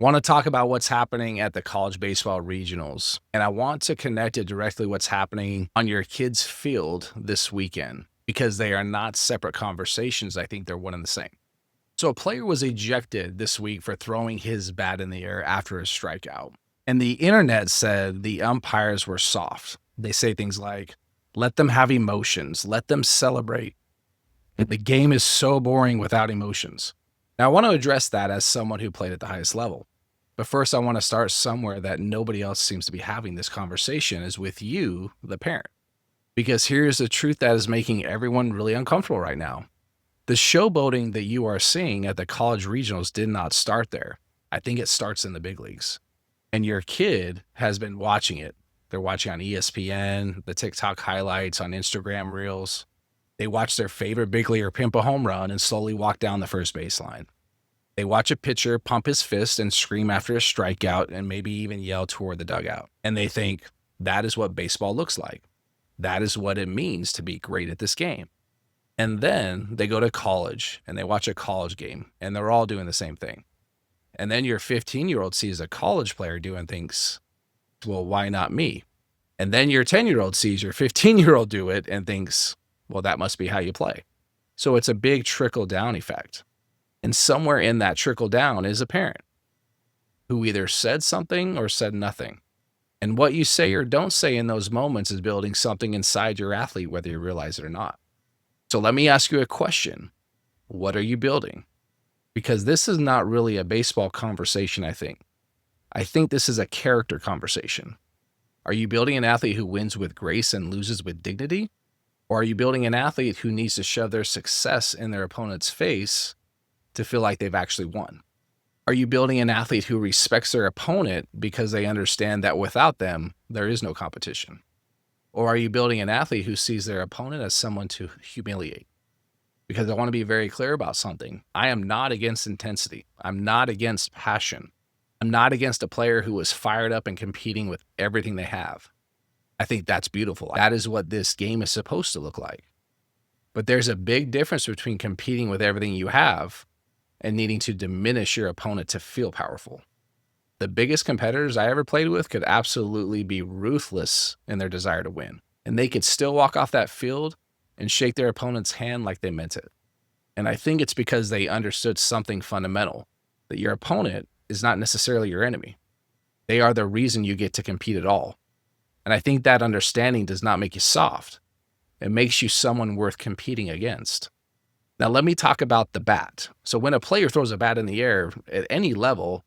Want to talk about what's happening at the college baseball regionals. And I want to connect it directly what's happening on your kids' field this weekend because they are not separate conversations. I think they're one and the same. So a player was ejected this week for throwing his bat in the air after a strikeout. And the internet said the umpires were soft. They say things like, let them have emotions, let them celebrate. The game is so boring without emotions. Now, I want to address that as someone who played at the highest level. But first, I want to start somewhere that nobody else seems to be having this conversation is with you, the parent. Because here's the truth that is making everyone really uncomfortable right now. The showboating that you are seeing at the college regionals did not start there. I think it starts in the big leagues. And your kid has been watching it. They're watching on ESPN, the TikTok highlights, on Instagram Reels. They watch their favorite big leaguer pimp a home run and slowly walk down the first baseline. They watch a pitcher pump his fist and scream after a strikeout and maybe even yell toward the dugout. And they think that is what baseball looks like. That is what it means to be great at this game. And then they go to college and they watch a college game and they're all doing the same thing. And then your 15-year-old sees a college player doing things, well, why not me? And then your 10-year-old sees your 15-year-old do it and thinks, well, that must be how you play. So it's a big trickle-down effect. And somewhere in that trickle-down is a parent who either said something or said nothing. And what you say or don't say in those moments is building something inside your athlete, whether you realize it or not. So let me ask you a question. What are you building? Because this is not really a baseball conversation, I think. I think this is a character conversation. Are you building an athlete who wins with grace and loses with dignity? Or are you building an athlete who needs to shove their success in their opponent's face to feel like they've actually won? Are you building an athlete who respects their opponent because they understand that without them, there is no competition? Or are you building an athlete who sees their opponent as someone to humiliate? Because I want to be very clear about something. I am not against intensity. I'm not against passion. I'm not against a player who is fired up and competing with everything they have. I think that's beautiful. That is what this game is supposed to look like. But there's a big difference between competing with everything you have and needing to diminish your opponent to feel powerful. The biggest competitors I ever played with could absolutely be ruthless in their desire to win. And they could still walk off that field and shake their opponent's hand like they meant it. And I think it's because they understood something fundamental, that your opponent is not necessarily your enemy. They are the reason you get to compete at all. And I think that understanding does not make you soft. It makes you someone worth competing against. Now, let me talk about the bat. So when a player throws a bat in the air at any level,